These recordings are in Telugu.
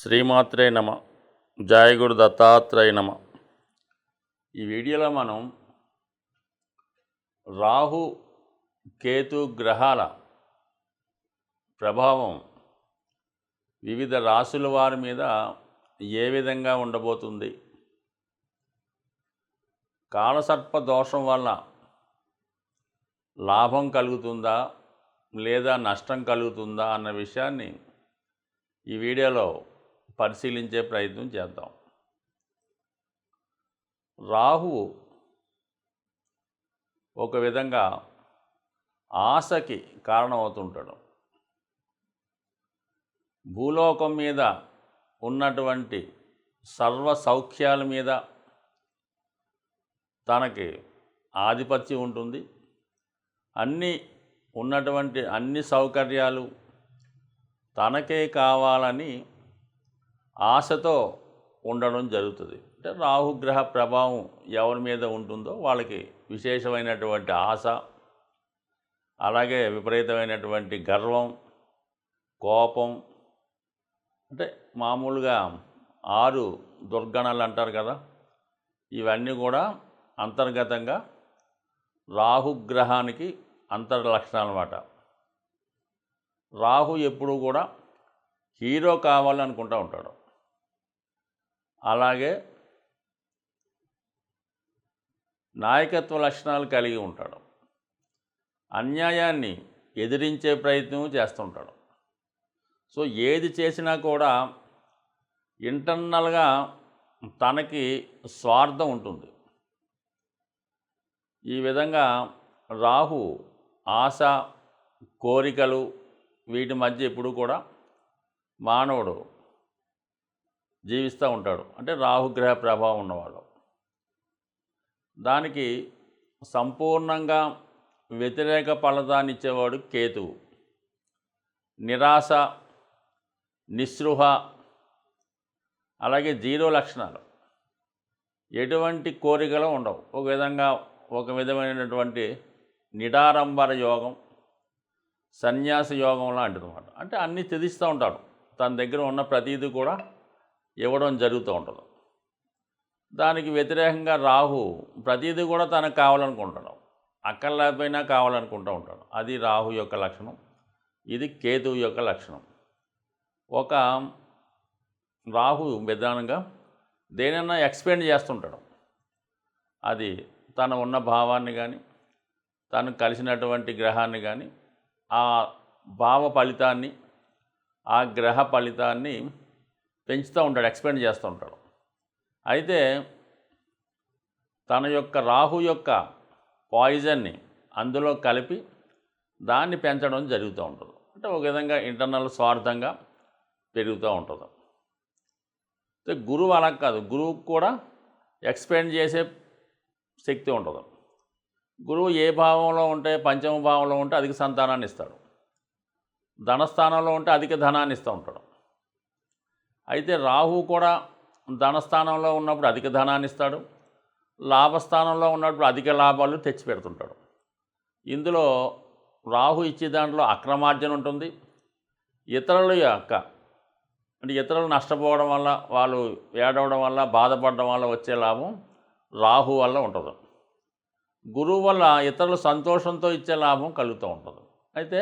శ్రీమాత్రే నమ. జయ గురు దత్తాత్రేయ నమ. ఈ వీడియోలో మనం రాహు కేతు గ్రహాల ప్రభావం వివిధ రాశుల వారి మీద ఏ విధంగా ఉండబోతుంది, కాలసర్ప దోషం వల్ల లాభం కలుగుతుందా లేదా నష్టం కలుగుతుందా అన్న విషయాన్ని ఈ వీడియోలో పరిశీలించే ప్రయత్నం చేద్దాం. రాహువు ఒక విధంగా ఆశకి కారణమవుతుంటాడు. భూలోకం మీద ఉన్నటువంటి సర్వ సౌఖ్యాల మీద తనకి ఆధిపత్యం ఉంటుంది. ఉన్నటువంటి అన్ని సౌకర్యాలు తనకే కావాలని ఆశతో ఉండడం జరుగుతుంది. అంటే రాహుగ్రహ ప్రభావం ఎవరి మీద ఉంటుందో వాళ్ళకి విశేషమైనటువంటి ఆశ, అలాగే విపరీతమైనటువంటి గర్వం, కోపం, అంటే మామూలుగా 6 దుర్గణాలు అంటారు కదా, ఇవన్నీ కూడా అంతర్గతంగా రాహుగ్రహానికి అంతర్లక్షణాలు అన్నమాట. రాహు ఎప్పుడూ కూడా హీరో కావాలనుకుంటూ ఉంటాడు. అలాగే నాయకత్వ లక్షణాలు కలిగి ఉంటాడు. అన్యాయాన్ని ఎదిరించే ప్రయత్నం చేస్తుంటాడు. సో ఏది చేసినా కూడా ఇంటర్నల్గా తనకి స్వార్థం ఉంటుంది. ఈ విధంగా రాహు ఆశ, కోరికలు వీటి మధ్య ఎప్పుడు కూడా మానవుడు జీవిస్తూ ఉంటాడు. అంటే రాహుగ్రహ ప్రభావం ఉన్నవాడు. దానికి సంపూర్ణంగా వ్యతిరేక ఫలితాన్ని ఇచ్చేవాడు కేతువు. నిరాశ, నిస్పృహ, అలాగే 0 లక్షణాలు, ఎటువంటి కోరికలు ఉండవు. ఒక విధమైనటువంటి నిడారంబర యోగం, సన్యాస యోగం లాంటిది అన్నమాట. అంటే అన్నీ త్యజిస్తూ ఉంటాడు. తన దగ్గర ఉన్న ప్రతీది కూడా ఇవ్వడం జరుగుతూ ఉంటుంది. దానికి వ్యతిరేకంగా రాహు ప్రతీది కూడా తనకు కావాలనుకుంటాడు. అక్కర్లేకపోయినా కావాలనుకుంటూ ఉంటాడు. అది రాహు యొక్క లక్షణం. ఇది కేతువు యొక్క లక్షణం. ఒక రాహు విధానంగా దేనైనా ఎక్స్పెండ్ చేస్తుంటాడు. అది తన ఉన్న భావాన్ని కానీ, తను కలిసినటువంటి గ్రహాన్ని కానీ, ఆ భావ ఫలితాన్ని, ఆ గ్రహ ఫలితాన్ని పెంచుతూ ఉంటాడు, ఎక్స్పెండ్ చేస్తూ ఉంటాడు. అయితే తన యొక్క రాహు యొక్క పాయిజన్ని అందులో కలిపి దాన్ని పెంచడం జరుగుతూ ఉంటుంది. అంటే ఒక విధంగా ఇంటర్నల్ స్వార్థంగా పెరుగుతూ ఉంటుంది. గురువు అలా కాదు. గురువుకు కూడా ఎక్స్పెండ్ చేసే శక్తి ఉంటుంది. గురువు ఏ భావంలో ఉంటే, పంచమ భావంలో ఉంటే అధిక సంతానాన్ని ఇస్తాడు. ధనస్థానంలో ఉంటే అధిక ధనాన్ని ఇస్తూ ఉంటాడు. అయితే రాహు కూడా ధనస్థానంలో ఉన్నప్పుడు అధిక ధనాన్ని ఇస్తాడు. లాభస్థానంలో ఉన్నప్పుడు అధిక లాభాలు తెచ్చిపెడుతుంటాడు. ఇందులో రాహు ఇచ్చే దాంట్లో అక్రమార్జన ఉంటుంది. ఇతరుల యొక్క అంటే ఇతరులు నష్టపోవడం వల్ల, వాళ్ళు ఏడవడం వల్ల, బాధపడడం వల్ల వచ్చే లాభం రాహు వల్ల ఉంటుంది. గురువు వల్ల ఇతరులు సంతోషంతో ఇచ్చే లాభం కలుగుతూ ఉంటుంది. అయితే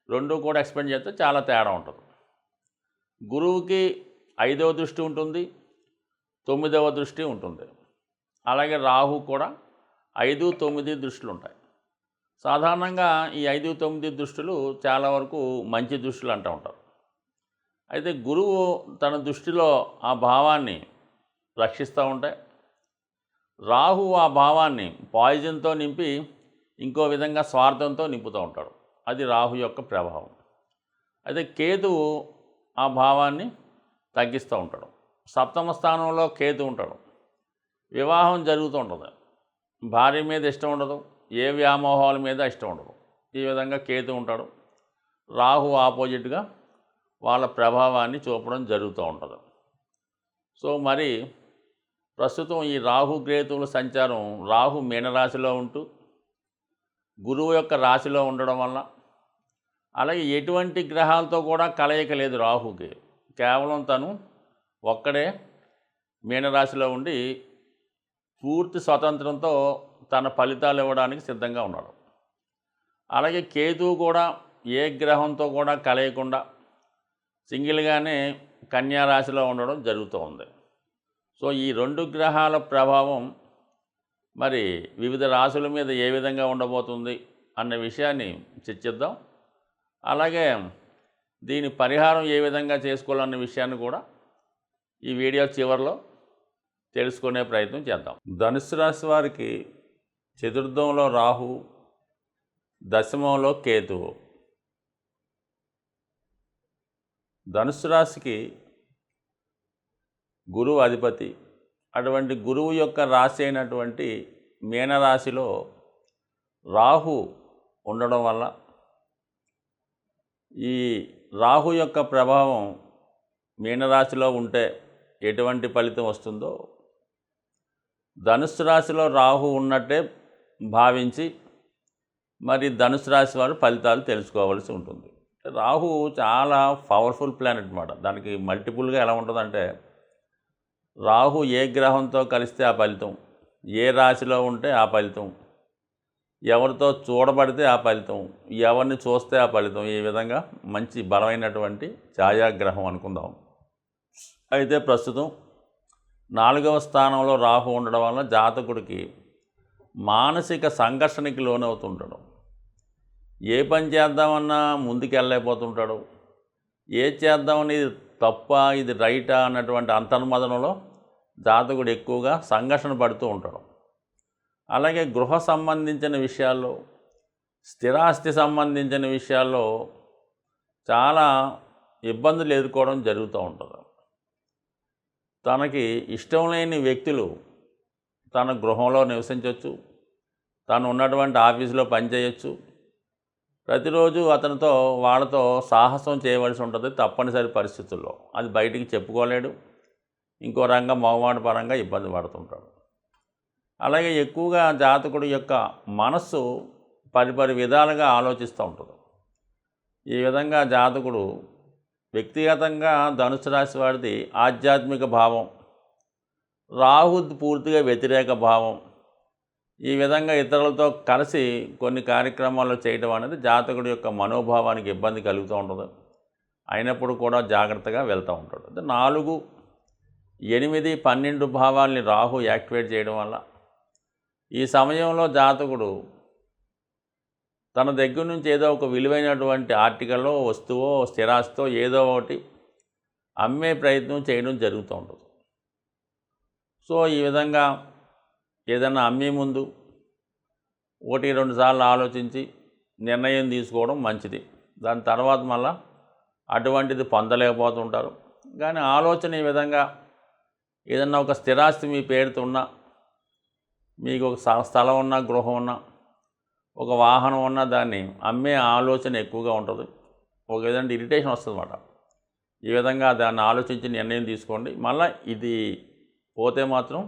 రెండు కూడా ఎక్స్పెండ్ చేస్తే చాలా తేడా ఉంటుంది. గురువుకి 5వ దృష్టి ఉంటుంది, 9వ దృష్టి ఉంటుంది. అలాగే రాహు కూడా 5, 9 దృష్టిలు ఉంటాయి. సాధారణంగా ఈ 5, 9 దృష్టిలు చాలా వరకు మంచి దృష్టిలు అంటూ ఉంటారు. అయితే గురువు తన దృష్టిలో ఆ భావాన్ని రక్షిస్తూ ఉంటే, రాహు ఆ భావాన్ని పాయిజన్తో నింపి ఇంకో విధంగా స్వార్థంతో నింపుతూ ఉంటాడు. అది రాహు యొక్క ప్రభావం. అయితే కేతువు ఆ భావాన్ని తగ్గిస్తూ ఉంటాడు. 7వ స్థానంలో కేతు ఉంటాడు. వివాహం జరుగుతూ ఉంటుంది. భార్య మీద ఇష్టం ఉండదు, ఏ వ్యామోహాల మీద ఇష్టం ఉండదు. ఈ విధంగా కేతు ఉంటాడు. రాహు ఆపోజిట్గా వాళ్ళ ప్రభావాన్ని చూపడం జరుగుతూ ఉంటుంది. సో మరి ప్రస్తుతం ఈ రాహు కేతువుల సంచారం, రాహు మీనరాశిలో ఉంటూ గురువు యొక్క రాశిలో ఉండడం వల్ల, అలాగే ఎటువంటి గ్రహాలతో కూడా కలయిక లేదు రాహుకి. కేవలం తను ఒక్కడే మీనరాశిలో ఉండి పూర్తి స్వతంత్రంతో తన ఫలితాలు ఇవ్వడానికి సిద్ధంగా ఉన్నాడు. అలాగే కేతువు కూడా ఏ గ్రహంతో కూడా కలయకుండా సింగిల్గానే కన్యా రాశిలో ఉండడం జరుగుతూ ఉంది. సో ఈ 2 గ్రహాల ప్రభావం మరి వివిధ రాశుల మీద ఏ విధంగా ఉండబోతుంది అన్న విషయాన్ని చర్చిద్దాం. అలాగే దీని పరిహారం ఏ విధంగా చేసుకోవాలన్న విషయాన్ని కూడా ఈ వీడియో చివరిలో తెలుసుకునే ప్రయత్నం చేద్దాం. ధనుస్సు రాశి వారికి చతుర్థంలో రాహు, దశమంలో కేతువు. ధనుస్సు రాశికి గురువు అధిపతి. అటువంటి గురువు యొక్క రాశి అయినటువంటి మీనరాశిలో రాహు ఉండడం వల్ల ఈ రాహు యొక్క ప్రభావం మీనరాశిలో ఉంటే ఎటువంటి ఫలితం వస్తుందో ధనుస్సు రాశిలో రాహు ఉన్నట్టే భావించి మరి ధనుస్సు రాశి వారు ఫలితాలు తెలుసుకోవాల్సి ఉంటుంది. రాహు చాలా పవర్ఫుల్ ప్లానెట్ అన్నమాట. దానికి మల్టిపుల్గా ఎలా ఉంటుందంటే రాహు ఏ గ్రహంతో కలిస్తే ఆ ఫలితం, ఏ రాశిలో ఉంటే ఆ ఫలితం, ఎవరితో చూడబడితే ఆ ఫలితం, ఎవరిని చూస్తే ఆ ఫలితం, ఈ విధంగా మంచి బలమైనటువంటి ఛాయాగ్రహం అనుకుందాం. అయితే ప్రస్తుతం 4వ స్థానంలో రాహు ఉండడం వల్ల జాతకుడికి మానసిక సంఘర్షణకి లోనవుతుంటాడు. ఏ పని చేద్దామన్నా ముందుకు వెళ్ళలేకపోతుంటాడు. ఏది చేద్దామని ఇది తప్ప ఇది రైటా అన్నటువంటి అంతర్మదనంలో జాతకుడు ఎక్కువగా సంఘర్షణ పడుతూ ఉంటాడు. అలాగే గృహ సంబంధించిన విషయాల్లో, స్థిరాస్తి సంబంధించిన విషయాల్లో చాలా ఇబ్బందులు ఎదుర్కోవడం జరుగుతూ ఉంటుంది. తనకి ఇష్టం లేని వ్యక్తులు తన గృహంలో నివసించవచ్చు, తను ఉన్నటువంటి ఆఫీసులో పనిచేయచ్చు. ప్రతిరోజు అతనితో వాళ్ళతో సాహసం చేయవలసి ఉంటుంది తప్పనిసరి పరిస్థితుల్లో. అది బయటికి చెప్పుకోలేడు. ఇంకో రంగం మొహమాట పరంగా ఇబ్బంది పడుతుంటాడు. అలాగే ఎక్కువగా జాతకుడి యొక్క మనస్సు పరిపరి విధాలుగా ఆలోచిస్తూ ఉంటుంది. ఈ విధంగా జాతకుడు వ్యక్తిగతంగా ధనుసు రాశి వాడిది ఆధ్యాత్మిక భావం, రాహు పూర్తిగా వ్యతిరేక భావం. ఈ విధంగా ఇతరులతో కలిసి కొన్ని కార్యక్రమాలు చేయడం అనేది జాతకుడి యొక్క మనోభావానికి ఇబ్బంది కలుగుతూ ఉంటుంది. అయినప్పుడు కూడా జాగ్రత్తగా వెళ్తూ ఉంటాడు. 4, 8, 12 భావాల్ని రాహు యాక్టివేట్ చేయడం వల్ల ఈ సమయంలో జాతకుడు తన దగ్గర నుంచి ఏదో ఒక విలువైనటువంటి ఆర్టికల్లో, వస్తువో, స్థిరాస్తో ఏదో ఒకటి అమ్మే ప్రయత్నం చేయడం జరుగుతూ ఉంటుంది. సో ఈ విధంగా ఏదైనా అమ్మే ముందు 1-2 సార్లు ఆలోచించి నిర్ణయం తీసుకోవడం మంచిది. దాని తర్వాత మళ్ళా అటువంటిది పొందలేకపోతుంటారు. కానీ ఆలోచన ఈ విధంగా ఏదన్నా ఒక స్థిరాస్తి మీ పేరుతో ఉన్నా, మీకు ఒక స్థలం ఉన్నా, గృహం ఉన్నా, ఒక వాహనం ఉన్నా దాన్ని అమ్మే ఆలోచన ఎక్కువగా ఉంటుంది. ఒక విధంగా ఇరిటేషన్ వస్తుంది అన్నమాట. ఈ విధంగా దాన్ని ఆలోచించి నిర్ణయం తీసుకోండి. మళ్ళీ ఇది పోతే మాత్రం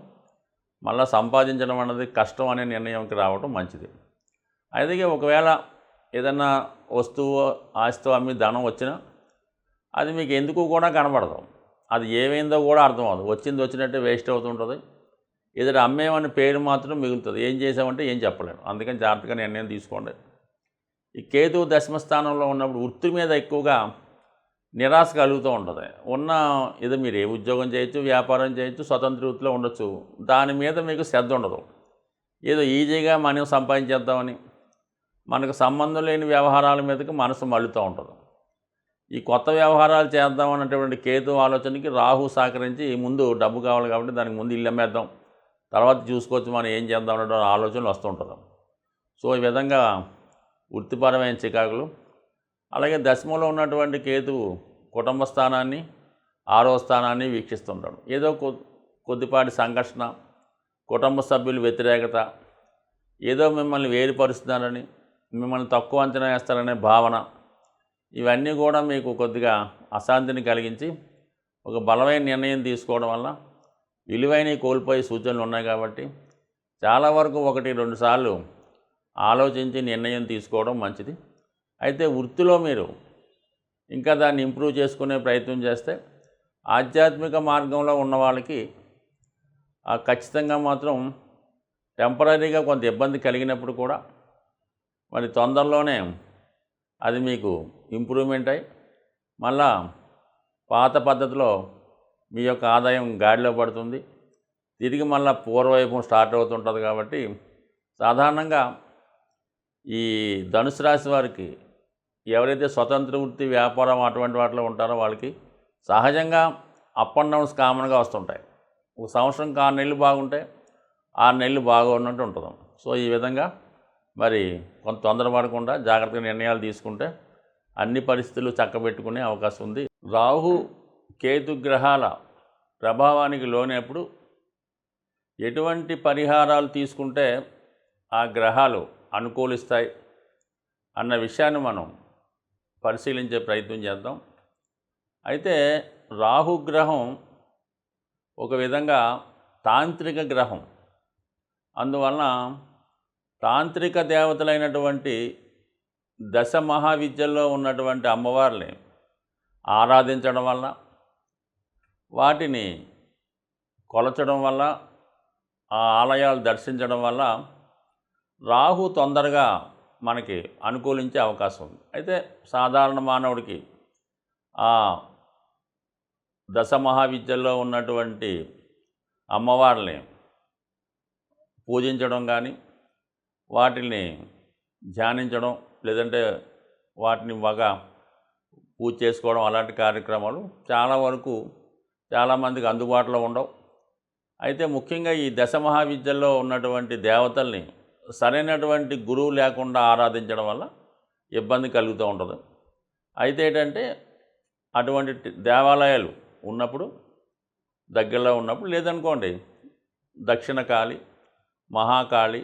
మళ్ళీ సంపాదించడం అన్నది కష్టం అనే నిర్ణయంకి రావడం మంచిది. అయితే ఒకవేళ ఏదన్నా వస్తువు, ఆస్తి అమ్మి ధనం వచ్చినా అది మీకు ఎందుకు కూడా కనబడదు. అది ఏమైందో కూడా అర్థం అవ్వదు. వచ్చింది వచ్చినట్టే వేస్ట్ అవుతుంటుంది. ఏదైనా అమ్మేమని పేరు మాత్రం మిగులుతుంది. ఏం చేసామంటే ఏం చెప్పలేము. అందుకని జాగ్రత్తగా నిర్ణయం తీసుకోండి. ఈ కేతువు దశమ స్థానంలో ఉన్నప్పుడు వృత్తి మీద ఎక్కువగా నిరాశ కలుగుతూ ఉంటుంది. ఏదో మీరు ఏ ఉద్యోగం చేయొచ్చు, వ్యాపారం చేయొచ్చు, స్వతంత్ర వృత్తిలో ఉండొచ్చు, దాని మీద మీకు శ్రద్ధ ఉండదు. ఏదో ఈజీగా మనం సంపాదించేద్దామని మనకు సంబంధం లేని వ్యవహారాల మీదకి మనసు మళ్ళుతూ ఉంటుంది. ఈ కొత్త వ్యవహారాలు చేద్దామన్నటువంటి కేతు ఆలోచనకి రాహు సహకరించి ముందు డబ్బు కావాలి కాబట్టి దానికి ముందు ఇల్లు అమ్మేద్దాం, తర్వాత చూసుకోవచ్చు మనం ఏం చేద్దాం అనే ఆలోచనలు వస్తుంటుంది. సో ఈ విధంగా వృత్తిపరమైన చికాకులు. అలాగే దశమంలో ఉన్నటువంటి కేతువు కుటుంబ స్థానాన్ని, 6వ స్థానాన్ని వీక్షిస్తుంటాడు. ఏదో కొద్దిపాటి సంఘర్షణ, కుటుంబ సభ్యులు వ్యతిరేకత, ఏదో మిమ్మల్ని వేరుపరుస్తున్నారని, మిమ్మల్ని తక్కువ అంచనా వేస్తారనే భావన, ఇవన్నీ కూడా మీకు కొద్దిగా అశాంతిని కలిగించి ఒక బలమైన నిర్ణయం తీసుకోవడం వల్ల విలువైనవి కోల్పోయే సూచనలు ఉన్నాయి. కాబట్టి చాలా వరకు 1-2 సార్లు ఆలోచించి నిర్ణయం తీసుకోవడం మంచిది. అయితే వృత్తిలో మీరు ఇంకా దాన్ని ఇంప్రూవ్ చేసుకునే ప్రయత్నం చేస్తే ఆధ్యాత్మిక మార్గంలో ఉన్న వాళ్ళకి ఖచ్చితంగా మాత్రం టెంపరరీగా కొంత ఇబ్బంది కలిగినప్పుడు కూడా మరి తొందరలోనే అది మీకు ఇంప్రూవ్మెంట్ అయ్యి మళ్ళా పాత పద్ధతిలో మీ యొక్క ఆదాయం గాడిలో పడుతుంది. తిరిగి మళ్ళీ పూర్వవైపు స్టార్ట్ అవుతుంటుంది. కాబట్టి సాధారణంగా ఈ ధనుసు రాశి వారికి ఎవరైతే స్వతంత్ర వృత్తి వ్యాపారం అటువంటి వాటిలో ఉంటారో వాళ్ళకి సహజంగా అప్ అండ్ డౌన్స్ కామన్గా వస్తుంటాయి. ఒక సంవత్సరంకి 6 నెలలు బాగుంటాయి, 6 నెలలు బాగున్నట్టు ఉంటుంది. సో ఈ విధంగా మరి కొంత తొందరపడకుండా జాగ్రత్తగా నిర్ణయాలు తీసుకుంటే అన్ని పరిస్థితులు చక్కబెట్టుకునే అవకాశం ఉంది. రాహు కేతు గ్రహాల ప్రభావానికి లోనప్పుడు ఎటువంటి పరిహారాలు తీసుకుంటే ఆ గ్రహాలు అనుకూలిస్తాయి అన్న విషయాన్ని మనం పరిశీలించే ప్రయత్నం చేద్దాం. అయితే రాహుగ్రహం ఒక విధంగా తాంత్రిక గ్రహం. అందువలన తాంత్రిక దేవతలైనటువంటి దశ మహావిద్యల్లో ఉన్నటువంటి అమ్మవారిని ఆరాధించడం వల్ల, వాటిని కొలచడం వల్ల, ఆ ఆలయాలు దర్శించడం వల్ల రాహు తొందరగా మనకి అనుకూలించే అవకాశం ఉంది. అయితే సాధారణ మానవుడికి ఆ దశ మహావిద్యల్లో ఉన్నటువంటి అమ్మవారిని పూజించడం కానీ, వాటిని ధ్యానించడం, లేదంటే వాటిని బాగా పూజ చేసుకోవడం, అలాంటి కార్యక్రమాలు చాలా వరకు చాలామందికి అందుబాటులో ఉండవు. అయితే ముఖ్యంగా ఈ దశ మహావిద్యల్లో ఉన్నటువంటి దేవతల్ని సరైనటువంటి గురువు లేకుండా ఆరాధించడం వల్ల ఇబ్బంది కలుగుతూ ఉంటుంది. అయితే ఏంటంటే అటువంటి దేవాలయాలు ఉన్నప్పుడు, దగ్గరలో ఉన్నప్పుడు, లేదనుకోండి దక్షిణ కాళి, మహాకాళి,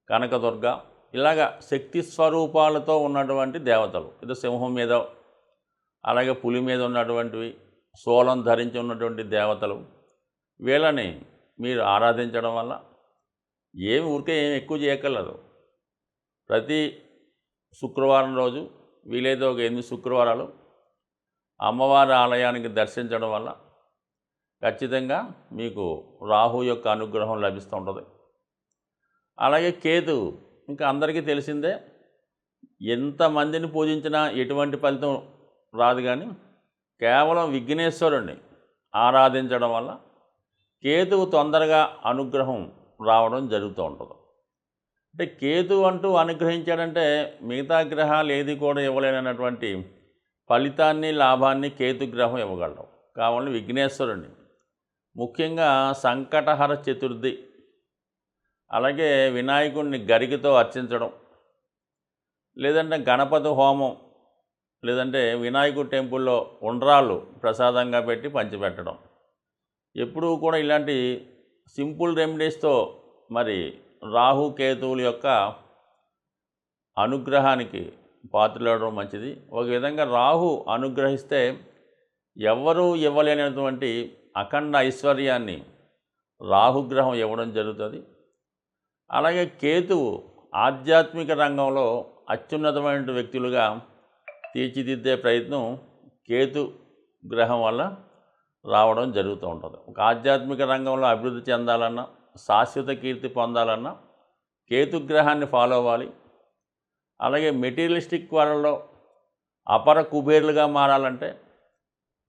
కనకదుర్గ ఇలాగా శక్తి స్వరూపాలతో ఉన్నటువంటి దేవతలు, ఇది సింహం మీద అలాగే పులి మీద ఉన్నటువంటివి, శూలం ధరించి ఉన్నటువంటి దేవతలు, వీళ్ళని మీరు ఆరాధించడం వల్ల ఏమి ఎక్కువ చేయక్కర్లేదు. ప్రతి శుక్రవారం రోజు వీలైతే ఒక 8 శుక్రవారాలు అమ్మవారి ఆలయానికి దర్శించడం వల్ల ఖచ్చితంగా మీకు రాహు యొక్క అనుగ్రహం లభిస్తూ ఉంటుంది. అలాగే కేతు ఇంకా అందరికీ తెలిసిందే, ఎంతమందిని పూజించినా ఎటువంటి ఫలితం రాదు. కానీ కేవలం విఘ్నేశ్వరుణ్ణి ఆరాధించడం వల్ల కేతువు తొందరగా అనుగ్రహం రావడం జరుగుతూ ఉంటుంది. అంటే కేతు అంటూ అనుగ్రహించాడంటే మిగతా గ్రహాలు ఏది కూడా ఇవ్వలేనటువంటి ఫలితాన్ని, లాభాన్ని కేతుగ్రహం ఇవ్వగలడం. కావాలని విఘ్నేశ్వరుణ్ణి, ముఖ్యంగా సంకటహర చతుర్థి, అలాగే వినాయకుడిని గరికతో అర్చించడం, లేదంటే గణపతి హోమం, లేదంటే వినాయకుడి టెంపుల్లో ఉండ్రాళ్ళు ప్రసాదంగా పెట్టి పంచిపెట్టడం, ఎప్పుడూ కూడా ఇలాంటి సింపుల్ రెమెడీస్తో మరి రాహు కేతువుల యొక్క అనుగ్రహానికి పాత్రలవడం మంచిది. ఒక విధంగా రాహు అనుగ్రహిస్తే ఎవ్వరూ ఇవ్వలేనటువంటి అఖండ ఐశ్వర్యాన్ని రాహుగ్రహం ఇవ్వడం జరుగుతుంది. అలాగే కేతువు ఆధ్యాత్మిక రంగంలో అత్యున్నతమైన వ్యక్తులుగా తీర్చిదిద్దే ప్రయత్నం కేతు గ్రహం వల్ల రావడం జరుగుతూ ఉంటుంది. ఒక ఆధ్యాత్మిక రంగంలో అభివృద్ధి చెందాలన్నా, శాశ్వత కీర్తి పొందాలన్నా కేతుగ్రహాన్ని ఫాలో అవ్వాలి. అలాగే మెటీరియలిస్టిక్ వరల్డ్లో అపర కుబేర్లుగా మారాలంటే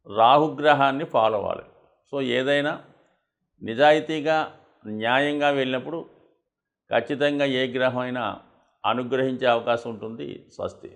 రాహుగ్రహాన్ని ఫాలో అవ్వాలి. సో ఏదైనా నిజాయితీగా, న్యాయంగా వెళ్ళినప్పుడు ఖచ్చితంగా ఏ గ్రహం అయినా అనుగ్రహించే అవకాశం ఉంటుంది. స్వస్తి.